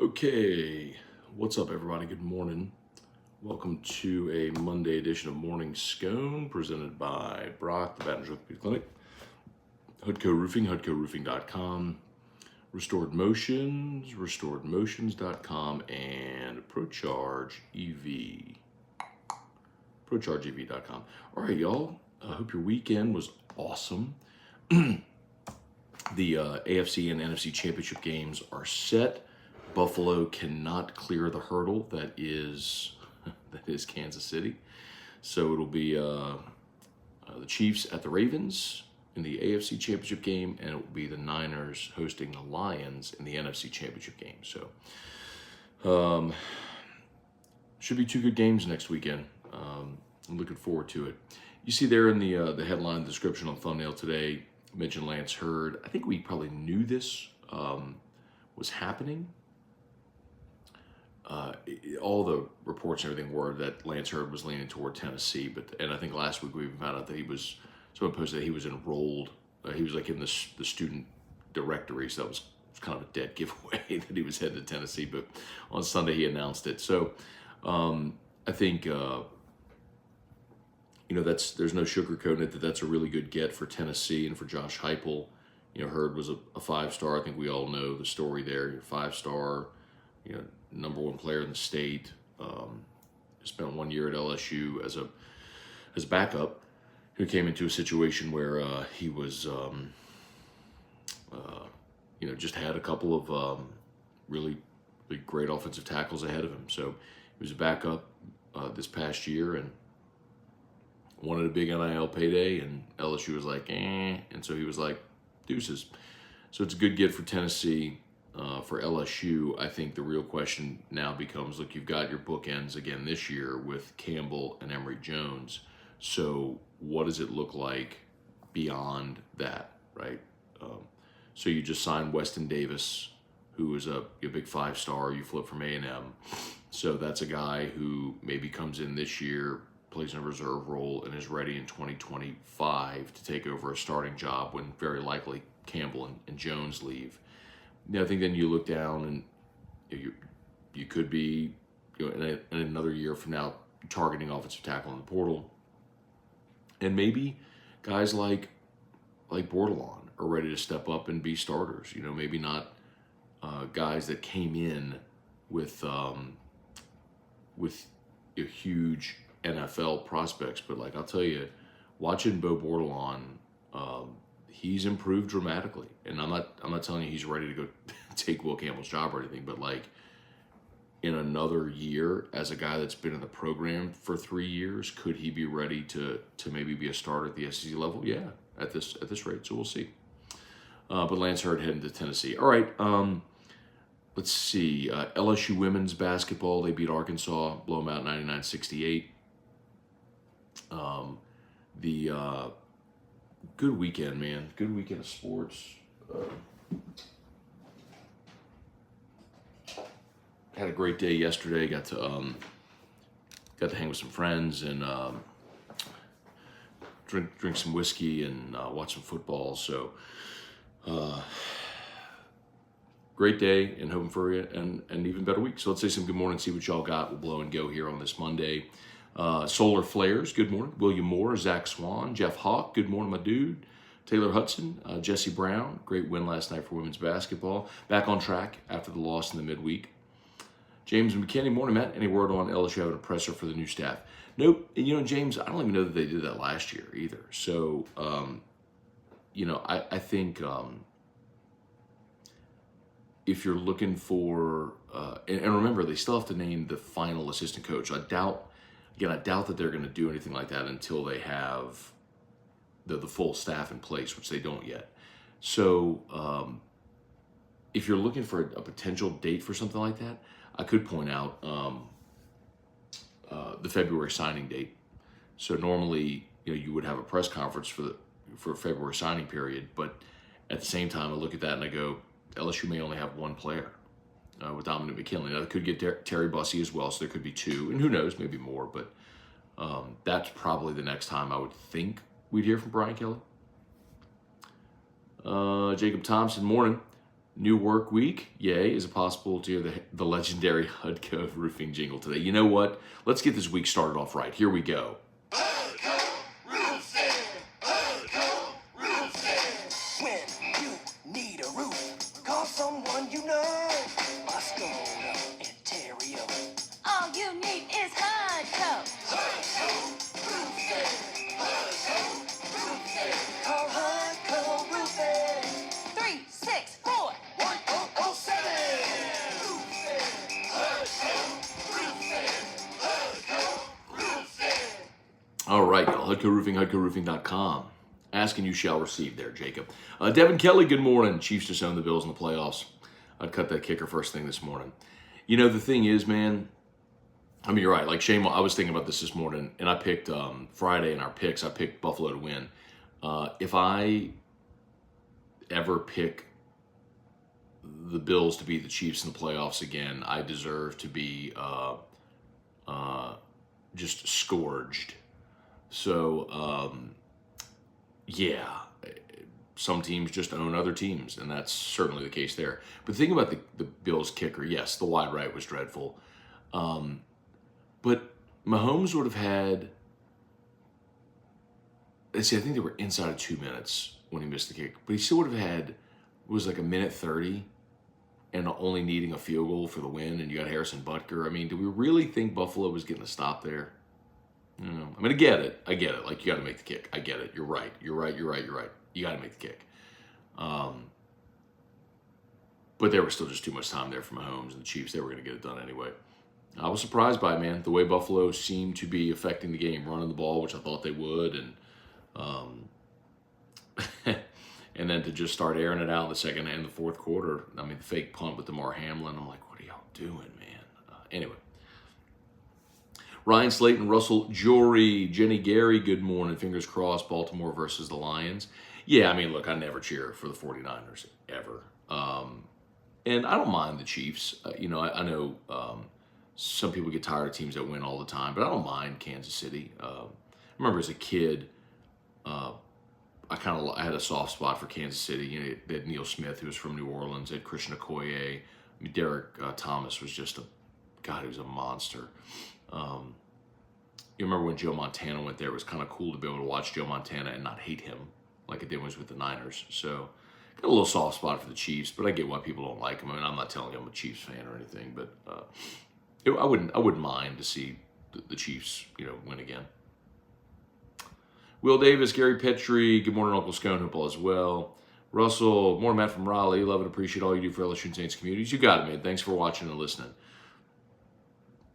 Okay, what's up, everybody? Good morning. Welcome to a Monday edition of Morning Scone, presented by Brock, the Baton Rouge Orthopedic Clinic, Hoodco Roofing, hoodcoroofing.com, Restored Motions, restoredmotions.com, and prochargeev.com. All right, y'all. I hope your weekend was awesome. The AFC and NFC championship games are set. Buffalo cannot clear the hurdle that is Kansas City. So it'll be the Chiefs at the Ravens in the AFC championship game, and it will be the Niners hosting the Lions in the NFC championship game. So should be two good games next weekend. I'm looking forward to it. You see there in the headline description on thumbnail today, mentioned Lance Hurd. I think we probably knew this was happening. All the reports and everything were that Lance Hurd was leaning toward Tennessee, and I think last week we even found out that someone posted that he was enrolled. He was like in the student directory, so that was kind of a dead giveaway that he was headed to Tennessee. But on Sunday he announced it. So I think there's no sugarcoating it, that's a really good get for Tennessee and for Josh Heupel. Hurd was a 5-star. I think we all know the story there. 5-star, number one player in the state. Spent 1 year at LSU as a backup, who came into a situation where he was, just had a couple of really great offensive tackles ahead of him. So he was a backup this past year and wanted a big NIL payday, and LSU was like, and so he was like, deuces. So it's a good get for Tennessee. For LSU, I think the real question now becomes, look, you've got your bookends again this year with Campbell and Emory Jones. So what does it look like beyond that, right? So you just signed Weston Davis, who is a big 5-star. You flip from A&M. So that's a guy who maybe comes in this year, plays in a reserve role, and is ready in 2025 to take over a starting job when very likely Campbell and Jones leave. I think then you look down and you could be in another year from now targeting offensive tackle in the portal, and maybe guys like Bordelon are ready to step up and be starters. Maybe not guys that came in with huge NFL prospects, but I'll tell you, watching Bo Bordelon, he's improved dramatically. And I'm not telling you he's ready to go take Will Campbell's job or anything, but in another year, as a guy that's been in the program for 3 years, could he be ready to maybe be a starter at the SEC level? Yeah, at this rate. So we'll see. But Lance Hurd heading to Tennessee. All right. Let's see. LSU women's basketball, they beat Arkansas, blow them out 99-68. Good weekend, man. Good weekend of sports. Had a great day yesterday. Got to hang with some friends and drink some whiskey and watch some football. So great day, and hoping for an even better week. So let's say some good morning, see what y'all got. We'll blow and go here on this Monday. Solar Flares, good morning. William Moore, Zach Swan, Jeff Hawk, good morning, my dude. Taylor Hudson, Jesse Brown, great win last night for women's basketball. Back on track after the loss in the midweek. James McKinney, morning, Matt. Any word on LSU having a presser for the new staff? Nope. And James, I don't even know that they did that last year either. So, I think if you're looking for, and remember, they still have to name the final assistant coach. I doubt that they're going to do anything like that until they have the full staff in place, which they don't yet. So if you're looking for a potential date for something like that, I could point out the February signing date. So normally, you would have a press conference for a February signing period, but at the same time, I look at that and I go, LSU may only have one player. With Dominic McKinley. Now, they could get Terry Bussey as well, so there could be two, and who knows, maybe more, but that's probably the next time I would think we'd hear from Brian Kelly. Jacob Thompson, morning. New work week, yay. Is it possible to hear the legendary Hudco roofing jingle today? You know what? Let's get this week started off right. Here we go. Hudco roofing, Hudco roofing. When you need a roof, call someone you know. Scone, Ontario. All you need is Hudco. Hudco roofing, Hudco roofing. Call Hudco roofing. 364. 1007. Roofing, Hudco roofing, Hudco roofing. All right, y'all. Hudco Roofing, HudcoRoofing.com. Asking you shall receive there, Jacob. Devin Kelly, good morning. Chiefs just own the Bills in the playoffs. I'd cut that kicker first thing this morning. You know, the thing is, man, I mean, you're right. Like Shane, I was thinking about this morning, and I picked Friday in our picks, I picked Buffalo to win. If I ever pick the Bills to beat the Chiefs in the playoffs again, I deserve to be just scourged. So, yeah, some teams just own other teams, and that's certainly the case there. But the thing about the Bills kicker, yes, the wide right was dreadful. But Mahomes would have had, let's see, I think they were inside of 2 minutes when he missed the kick. But he still would have had, it was like a minute 30 and only needing a field goal for the win, and you got Harrison Butker. I mean, do we really think Buffalo was getting a stop there? I mean, I get it. Like, you got to make the kick. I get it. You're right. You got to make the kick. But there was still just too much time there for Mahomes and the Chiefs. They were going to get it done anyway. I was surprised by it, man. The way Buffalo seemed to be affecting the game, running the ball, which I thought they would, and and then to just start airing it out in the second and the fourth quarter. I mean, the fake punt with DeMar Hamlin. I'm like, what are y'all doing, man? Anyway. Ryan Slayton, Russell Jory, Jenny Gary, good morning. Fingers crossed, Baltimore versus the Lions. Yeah, I mean, look, I never cheer for the 49ers, ever. And I don't mind the Chiefs. I know some people get tired of teams that win all the time, but I don't mind Kansas City. I remember as a kid, I had a soft spot for Kansas City. You know, they had Neil Smith, who was from New Orleans. They had Christian Okoye. I mean, Derek Thomas was just he was a monster. You remember when Joe Montana went there? It was kind of cool to be able to watch Joe Montana and not hate him like it did when he was with the Niners. So, got a little soft spot for the Chiefs, but I get why people don't like him. I mean, I'm not telling you I'm a Chiefs fan or anything, but I wouldn't mind to see the Chiefs, win again. Will Davis, Gary Petrie, good morning, Uncle Scone, hope all is well. Russell, morning, Matt from Raleigh. Love and appreciate all you do for LSU and Saints communities. You got it, man. Thanks for watching and listening.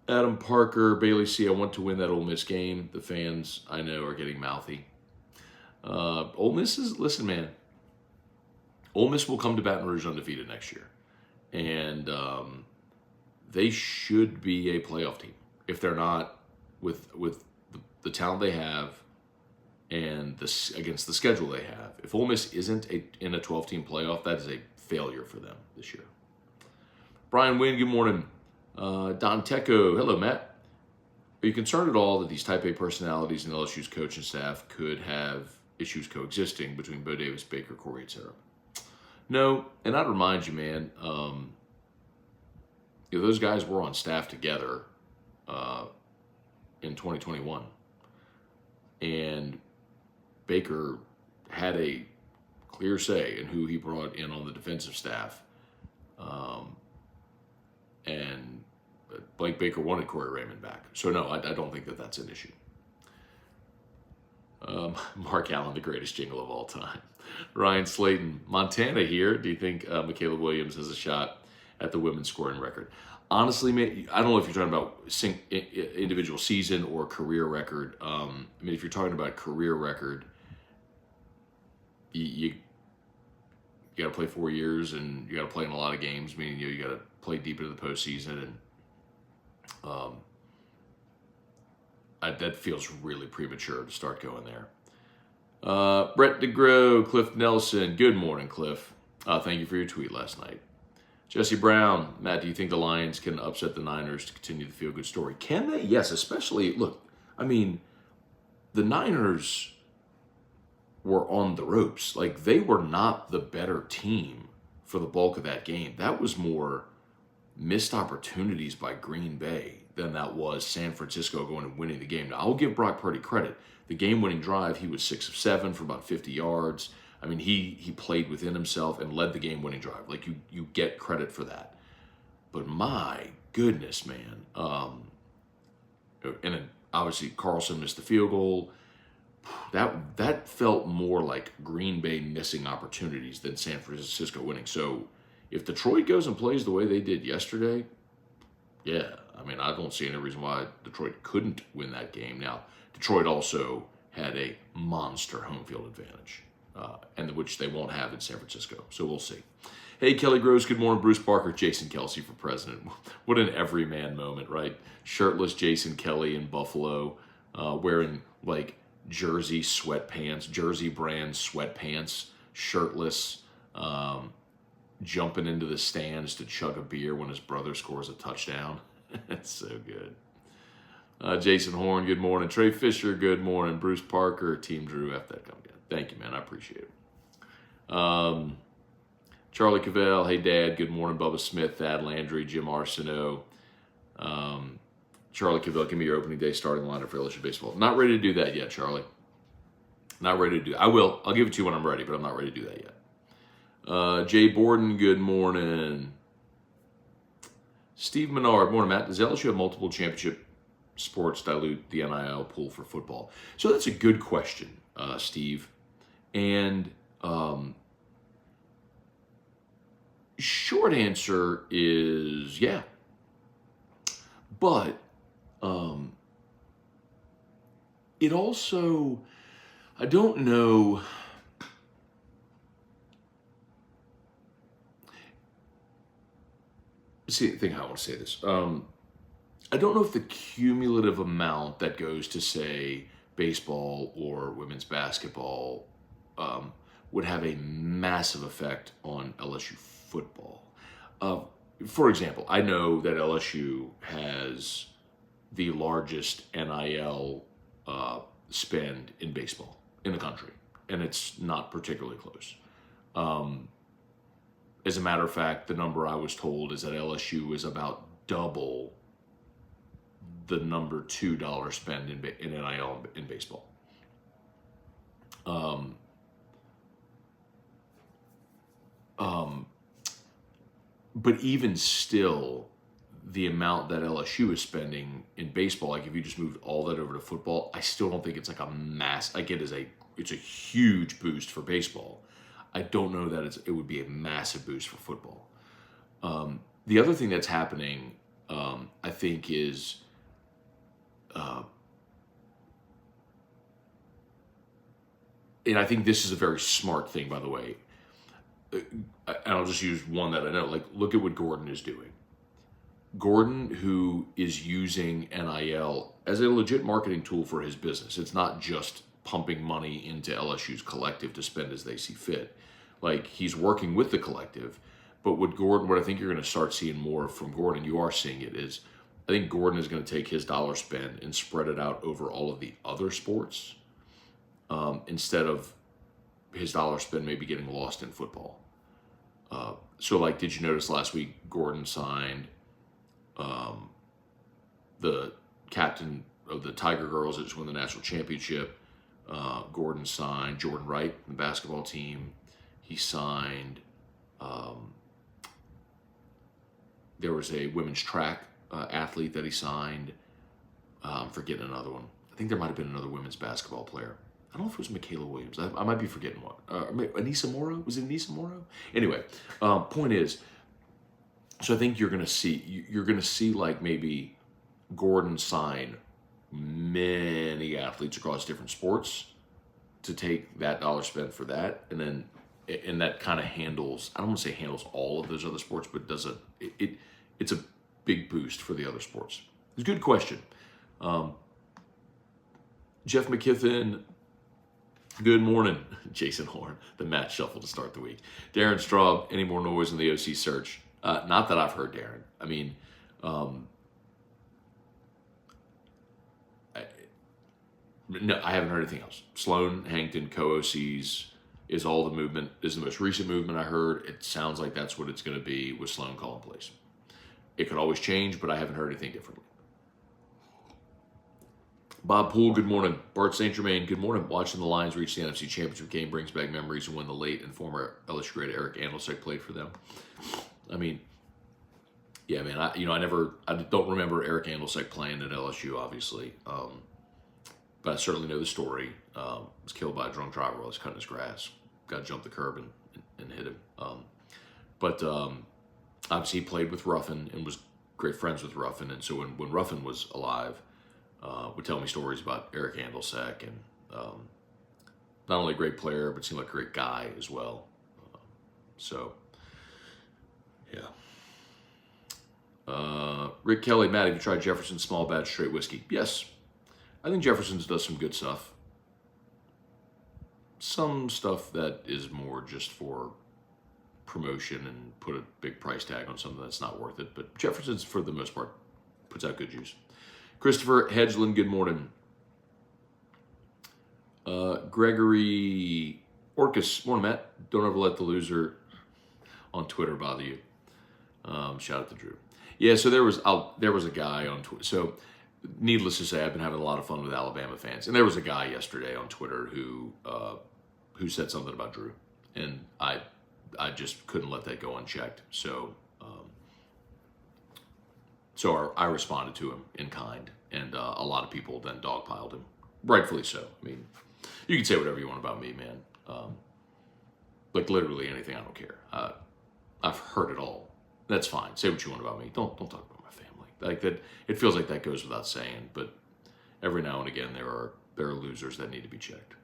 Adam Parker, Bailey C. I want to win that Ole Miss game. The fans, I know, are getting mouthy. Ole Miss listen, man. Ole Miss will come to Baton Rouge undefeated next year. And they should be a playoff team. If they're not, with the talent they have and against the schedule they have. If Ole Miss isn't in a 12-team playoff, that is a failure for them this year. Brian Wynn, good morning. Don Tecco, hello, Matt. Are you concerned at all that these Type A personalities in LSU's coaching staff could have issues coexisting between Bo Davis, Baker, Corey, etc.? No, and I'd remind you, man, those guys were on staff together in 2021. And Baker had a clear say in who he brought in on the defensive staff. And Blake Baker wanted Corey Raymond back. So, no, I don't think that that's an issue. Mark Allen, the greatest jingle of all time. Ryan Slayton, Montana here. Do you think Michaela Williams has a shot at the women's scoring record? Honestly, man, I don't know if you're talking about individual season or career record. I mean, if you're talking about career record, you got to play 4 years and you got to play in a lot of games. Meaning you got to play deep into the postseason, and that feels really premature to start going there. Brett DeGrow, Cliff Nelson. Good morning, Cliff. Thank you for your tweet last night. Jesse Brown, Matt, do you think the Lions can upset the Niners to continue the feel-good story? Can they? Yes, especially, look, I mean, the Niners were on the ropes. Like, they were not the better team for the bulk of that game. That was more missed opportunities by Green Bay than that was San Francisco going and winning the game. Now, I'll give Brock Purdy credit. The game-winning drive, he was 6 of 7 for about 50 yards. I mean, he played within himself and led the game-winning drive. Like, you get credit for that. But my goodness, man. And then obviously Carlson missed the field goal. That felt more like Green Bay missing opportunities than San Francisco winning. So if Detroit goes and plays the way they did yesterday, yeah, I mean, I don't see any reason why Detroit couldn't win that game. Now, Detroit also had a monster home field advantage, and which they won't have in San Francisco. So we'll see. Hey, Kelly Gross, good morning. Bruce Parker, Jason Kelsey for president. What an everyman moment, right? Shirtless Jason Kelly in Buffalo, wearing like jersey sweatpants, jersey brand sweatpants, shirtless, jumping into the stands to chug a beer when his brother scores a touchdown. That's so good. Jason Horn, good morning. Trey Fisher, good morning. Bruce Parker, Team Drew, F that come again. Thank you, man. I appreciate it. Charlie Cavell, hey, Dad, good morning. Bubba Smith, Thad Landry, Jim Arsenault. Charlie Cavell, give me your opening day starting lineup for LSU baseball. Not ready to do that yet, Charlie. Not ready to do that. I will. I'll give it to you when I'm ready, but I'm not ready to do that yet. Jay Borden, good morning. Steve Menard, morning, Matt. Does LSU have multiple championship sports dilute the NIL pool for football? So that's a good question, Steve. And short answer is yeah. But it also, I don't know. See, I think how I want to say this. I don't know if the cumulative amount that goes to, say, baseball or women's basketball would have a massive effect on LSU football. For example, I know that LSU has the largest NIL spend in baseball in the country, and it's not particularly close. As a matter of fact, the number I was told is that LSU is about double the number $2 spend in NIL in baseball. But even still, the amount that LSU is spending in baseball, like if you just moved all that over to football, I still don't think it's like a mass. Like it's a huge boost for baseball. I don't know that it would be a massive boost for football. The other thing that's happening, I think, is and I think this is a very smart thing, by the way. And I'll just use one that I know. Like, look at what Gordon is doing. Gordon, who is using NIL as a legit marketing tool for his business. It's not just pumping money into LSU's collective to spend as they see fit. Like, he's working with the collective. But what I think you're going to start seeing more from Gordon, you are seeing it, is I think Gordon is going to take his dollar spend and spread it out over all of the other sports instead of his dollar spend maybe getting lost in football. So, like, did you notice last week Gordon signed the captain of the Tiger Girls that just won the national championship? Gordon signed Jordan Wright, the basketball team. He signed, there was a women's track athlete that he signed. I'm forgetting another one. I think there might have been another women's basketball player. I don't know if it was Michaela Williams. I might be forgetting one. Anissa Morrow? Was it Anissa Morrow? Anyway, point is, so I think you're gonna see like maybe Gordon sign many athletes across different sports to take that dollar spent for that, and that kind of handles, I don't want to say handles all of those other sports, but it's a big boost for the other sports. It's a good question. Jeff McKithen, good morning. Jason Horn, the match shuffle to start the week. Darren Straub, any more noise in the OC search? Not that I've heard, Darren. I mean, no, I haven't heard anything else. Sloan, Hankton, co-OCs, is all the movement, is the most recent movement I heard. It sounds like that's what it's going to be with Sloan calling plays. It could always change, but I haven't heard anything differently. Bob Poole, good morning. Bart St. Germain, good morning. Watching the Lions reach the NFC Championship game brings back memories of when the late and former LSU great Eric Andolsek played for them. I mean, yeah, man. I don't remember Eric Andolsek playing at LSU, obviously, but I certainly know the story. Was killed by a drunk driver while he was cutting his grass. Got jumped the curb and hit him. But obviously he played with Ruffin and was great friends with Ruffin, and so when Ruffin was alive, would tell me stories about Eric Andolsek, and not only a great player, but seemed like a great guy as well. So, yeah. Rick Kelly, Matt, have you tried Jefferson's small batch straight whiskey? Yes. I think Jefferson's does some good stuff. Some stuff that is more just for promotion and put a big price tag on something that's not worth it. But Jefferson's, for the most part, puts out good juice. Christopher Hedgeland, good morning. Gregory Orcus, morning, Matt. Don't ever let the loser on Twitter bother you. Shout out to Drew. Yeah, so there was a guy on Twitter. So, needless to say, I've been having a lot of fun with Alabama fans, and there was a guy yesterday on Twitter who said something about Drew, and I just couldn't let that go unchecked. So, I responded to him in kind, and a lot of people then dogpiled him, rightfully so. I mean, you can say whatever you want about me, man. Like literally anything, I don't care. I've heard it all. That's fine. Say what you want about me. Don't talk about my family. Like that. It feels like that goes without saying, but every now and again there are losers that need to be checked.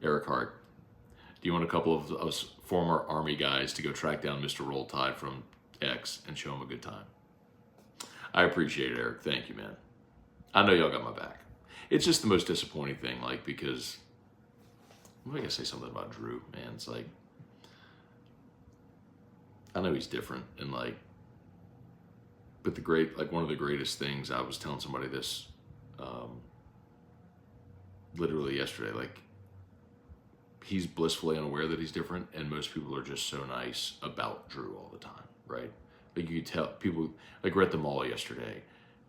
Eric Hart, do you want a couple of us former Army guys to go track down Mr. Roll Tide from X and show him a good time? I appreciate it, Eric. Thank you, man. I know y'all got my back. It's just the most disappointing thing, like, because I'm gonna say something about Drew, man. It's like, I know he's different, and like, but one of the greatest things, I was telling somebody this literally yesterday, like, he's blissfully unaware that he's different, and most people are just so nice about Drew all the time, right? Like, you could tell people, like, we're at the mall yesterday,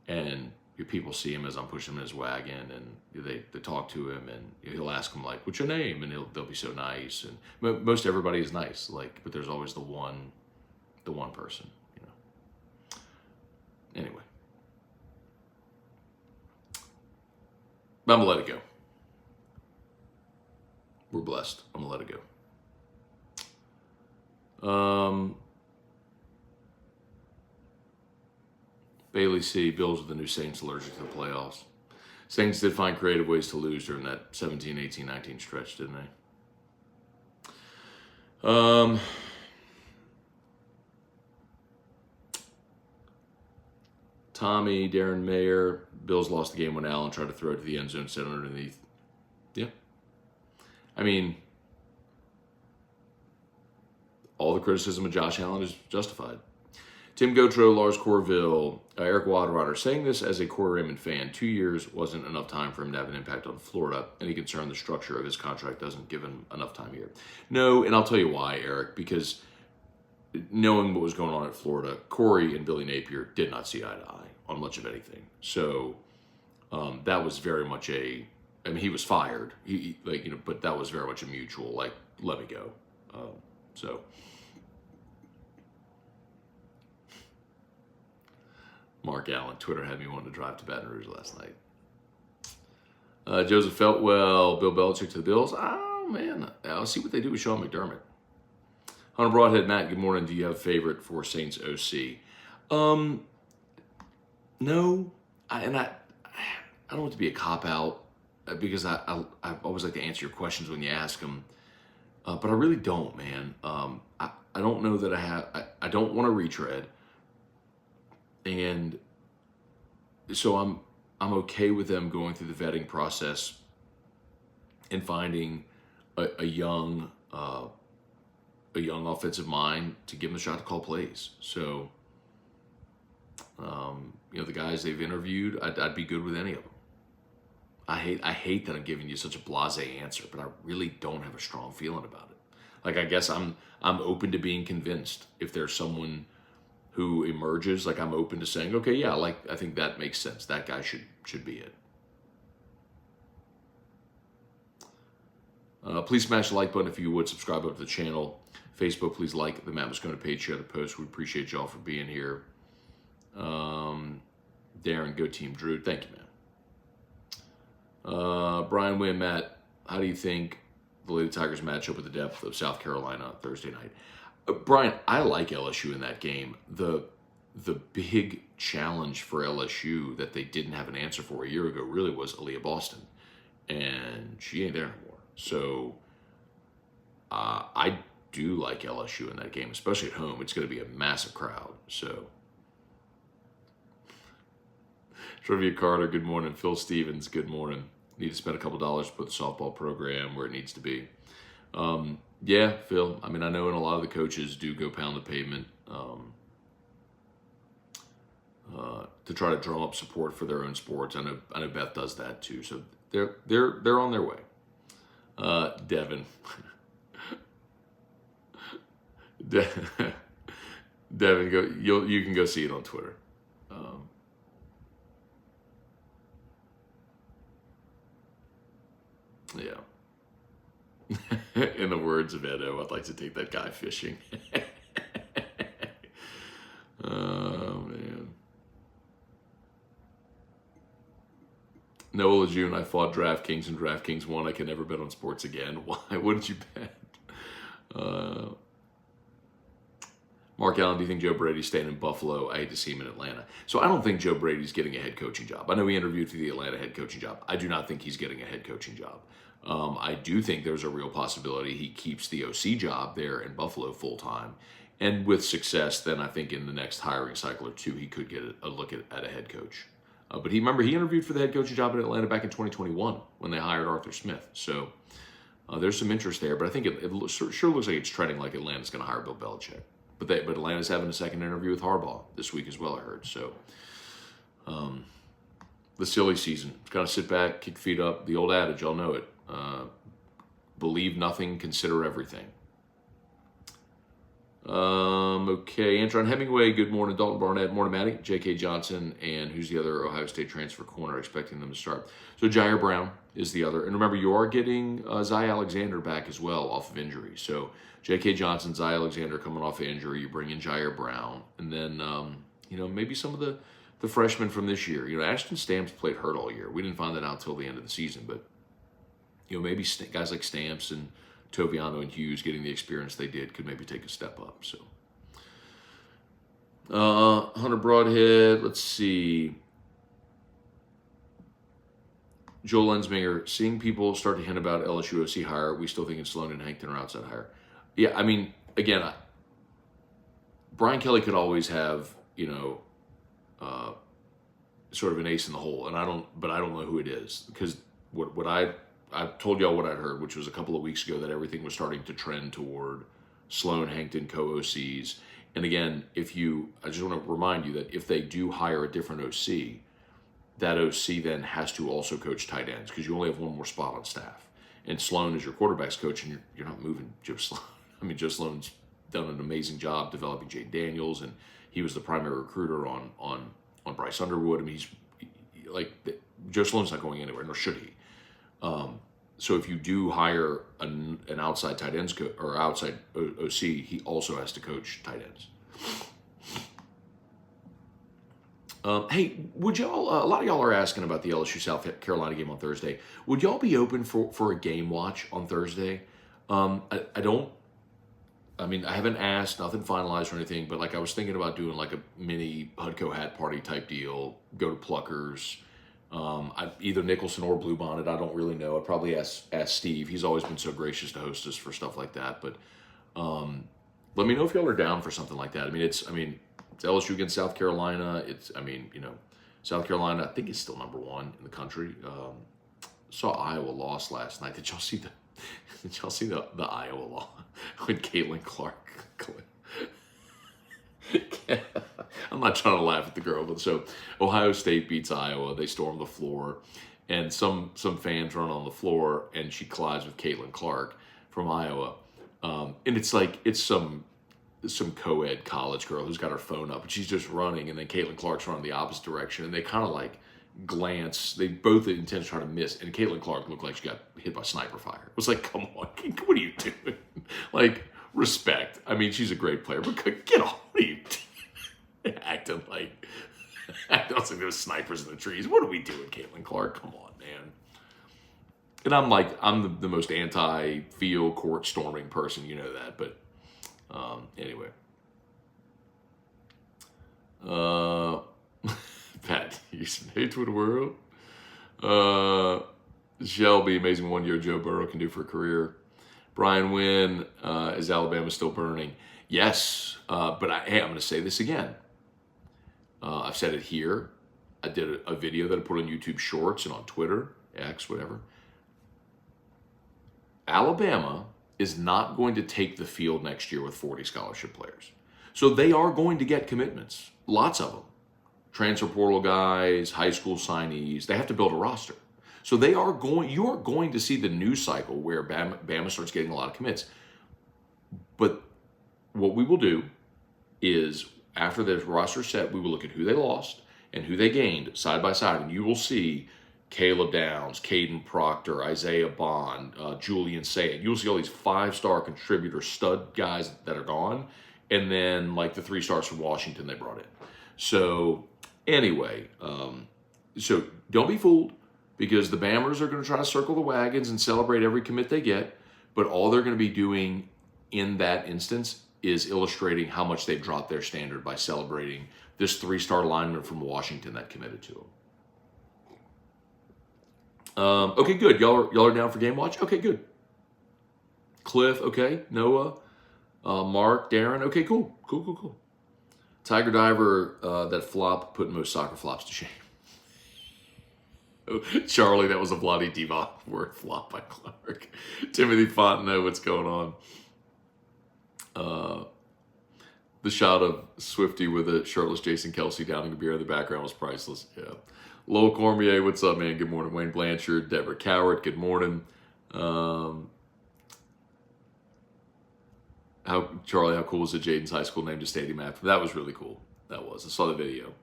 and people see him as I'm pushing him in his wagon, and they talk to him, and he'll ask them, like, what's your name? And they'll be so nice, and most everybody is nice, like, but there's always the one person, you know. Anyway, but I'm gonna let it go. We're blessed. I'm gonna let it go. Bailey C. Bills with the new Saints allergic to the playoffs. Saints did find creative ways to lose during that 17, 18, 19 stretch, didn't they? Tommy, Darren Mayer, Bills lost the game when Allen tried to throw it to the end zone, set underneath. Yeah. I mean, all the criticism of Josh Allen is justified. Tim Gotro, Lars Corville, Eric Wadrotter, saying this as a Corey Raymond fan, 2 years wasn't enough time for him to have an impact on Florida. Any concern the structure of his contract doesn't give him enough time here? No, and I'll tell you why, Eric, because knowing what was going on at Florida, Corey and Billy Napier did not see eye to eye on much of anything. So that was very much he was fired, but that was very much a mutual, like, let me go. Mark Allen, Twitter had me wanting to drive to Baton Rouge last night. Joseph Feltwell, Bill Belichick to the Bills. Oh, man. I'll see what they do with Sean McDermott. Hunter Broadhead, Matt, good morning. Do you have a favorite for Saints OC? No. I don't want to be a cop-out because I always like to answer your questions when you ask them. But I really don't, man. I don't know that I have. I don't want to retread. And so I'm okay with them going through the vetting process and finding a young offensive mind to give them a shot to call plays. So, the guys they've interviewed, I'd be good with any of them. I hate that I'm giving you such a blasé answer, but I really don't have a strong feeling about it. Like, I guess I'm open to being convinced. If there's someone who emerges, like, I'm open to saying, okay, yeah, like, I think that makes sense. That guy should be it. Please smash the like button if you would. Subscribe up to the channel. Facebook, please like the Matt Moscona page, share the post. We appreciate y'all for being here. Darren, go team. Drew, thank you, man. Brian Wynn, Matt, how do you think the Lady Tigers match up with the depth of South Carolina Thursday night? Brian, I like LSU in that game. The big challenge for LSU that they didn't have an answer for a year ago really was Aaliyah Boston, and she ain't there anymore. So I do like LSU in that game, especially at home. It's going to be a massive crowd. So Trivia Carter, good morning. Phil Stevens, good morning. Need to spend a couple dollars to put the softball program where it needs to be. Yeah, Phil. I mean, I know, and a lot of the coaches do go pound the pavement to try to drum up support for their own sports. I know Beth does that too. So they're on their way. Devin. Devin, you can go see it on Twitter. Yeah. In the words of Edo, I'd like to take that guy fishing. Oh, man. Noah Lejeune, I fought DraftKings and DraftKings won. I can never bet on sports again. Why wouldn't you bet? Mark Allen, do you think Joe Brady's staying in Buffalo? I hate to see him in Atlanta. So I don't think Joe Brady's getting a head coaching job. I know he interviewed for the Atlanta head coaching job. I do not think he's getting a head coaching job. I do think there's a real possibility he keeps the OC job there in Buffalo full time. And with success, then I think in the next hiring cycle or two, he could get a look at a head coach. But he interviewed for the head coaching job in Atlanta back in 2021 when they hired Arthur Smith. So there's some interest there. But I think it sure looks like it's trending like Atlanta's going to hire Bill Belichick. But Atlanta's having a second interview with Harbaugh this week as well, I heard. So the silly season. Just got to sit back, kick feet up. The old adage, y'all know it. Believe nothing, consider everything. Okay, Antron Hemingway, good morning. Dalton Barnett, morning, Matty. J.K. Johnson, and who's the other Ohio State transfer corner expecting them to start? So Jair Brown is the other. And remember, you are getting Zy Alexander back as well off of injury. So J.K. Johnson, Zy Alexander coming off of injury. You bring in Jair Brown. And then, maybe some of the freshmen from this year. Ashton Stamps played hurt all year. We didn't find that out until the end of the season. But, maybe guys like Stamps and Toviano and Hughes getting the experience they did could maybe take a step up. So, Hunter Broadhead, let's see. Joel Lensminger, seeing people start to hint about LSU OC hire, we still think it's Sloan and Hankton are outside hire. Yeah, I mean, again, Brian Kelly could always have, sort of an ace in the hole, but I don't know who it is, because what I've told y'all what I'd heard, which was a couple of weeks ago, that everything was starting to trend toward Sloan, Hankton, co-OCs. And again, I just want to remind you that if they do hire a different OC, that OC then has to also coach tight ends, because you only have one more spot on staff. And Sloan is your quarterback's coach, and you're not moving Joe Sloan. I mean, Joe Sloan's done an amazing job developing Jay Daniels, and he was the primary recruiter on Bryce Underwood. I mean, Joe Sloan's not going anywhere, nor should he. So if you do hire an outside tight ends or outside OC, he also has to coach tight ends. Hey, would y'all? A lot of y'all are asking about the LSU South Carolina game on Thursday. Would y'all be open for a game watch on Thursday? I haven't asked, nothing finalized or anything, but I was thinking about doing like a mini Hudco hat party type deal. Go to Pluckers. Either Nicholson or Bluebonnet, I don't really know. I'd probably ask Steve. He's always been so gracious to host us for stuff like that. But let me know if y'all are down for something like that. It's LSU against South Carolina. South Carolina, I think, is still number one in the country. Saw Iowa lost last night. Did y'all see the Iowa loss with Caitlin Clark? I'm not trying to laugh at the girl, but so Ohio State beats Iowa. They storm the floor, and some fans run on the floor, and she collides with Caitlin Clark from Iowa, and it's like it's some co-ed college girl who's got her phone up, and she's just running, and then Caitlin Clark's running the opposite direction, and they kind of like glance. They both intend to try to miss, and Caitlin Clark looked like she got hit by sniper fire. It was like, come on, what are you doing? Like, respect. I mean, she's a great player, but get off. What are you doing? Acting like there was snipers in the trees. What are we doing, Caitlin Clark? Come on, man. And I'm the most anti-field court storming person, you know that. But anyway, Pat, he's new to the world. Shelby, amazing 1 year Joe Burrow can do for a career. Brian Wynn, is Alabama still burning? Yes, but I'm going to say this again. I've said it here. I did a video that I put on YouTube Shorts and on Twitter, X, whatever. Alabama is not going to take the field next year with 40 scholarship players. So they are going to get commitments, lots of them. Transfer portal guys, high school signees, they have to build a roster. So you are going to see the news cycle where Bama starts getting a lot of commits. But what we will do is, after the roster set, we will look at who they lost and who they gained side by side, and you will see Caleb Downs, Caden Proctor, Isaiah Bond, Julian Sayed. You'll see all these 5-star contributor stud guys that are gone, and then like the 3 stars from Washington they brought in. So anyway, so don't be fooled, because the Bammers are going to try to circle the wagons and celebrate every commit they get, but all they're going to be doing in that instance is illustrating how much they've dropped their standard by celebrating this 3-star lineman from Washington that committed to them. Okay, good. Y'all are down for game watch? Okay, good. Cliff, okay. Noah, Mark, Darren, okay, cool. Tiger Diver, that flop put most soccer flops to shame. Charlie, that was a bloody Devon word flop by Clark. Timothy Fontenot, what's going on? The shot of Swifty with a shirtless Jason Kelsey downing a beer in the background was priceless. Yeah. Lowell Cormier, what's up, man? Good morning. Wayne Blanchard, Deborah Coward, good morning. Charlie, how cool was it? Jaden's high school named a stadium after? That was really cool. That was. I saw the video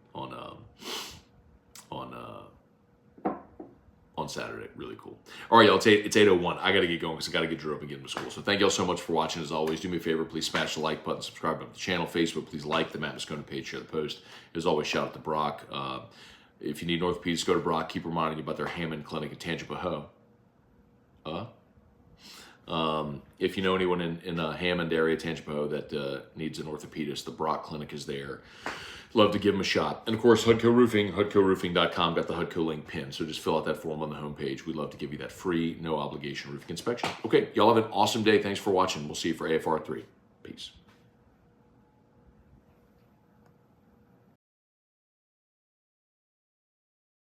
on Saturday. Really cool. All right, y'all. It's 8:01. I got to get going because I got to get Drew up and get him to school. So thank y'all so much for watching. As always, do me a favor. Please smash the like button. Subscribe to the channel. Facebook, please like the Matt Scone page. Share the post. As always, shout out to Brock. If you need orthopedics, go to Brock. Keep reminding you about their Hammond Clinic in Tangipahoa. If you know anyone in Hammond area, Tangipahoa, that needs an orthopedist, the Brock Clinic is there. Love to give them a shot. And of course, Hudco Roofing, HudcoRoofing.com, got the Hudco link pinned. So just fill out that form on the homepage. We'd love to give you that free, no obligation roofing inspection. Okay, y'all have an awesome day. Thanks for watching. We'll see you for AFR 3. Peace.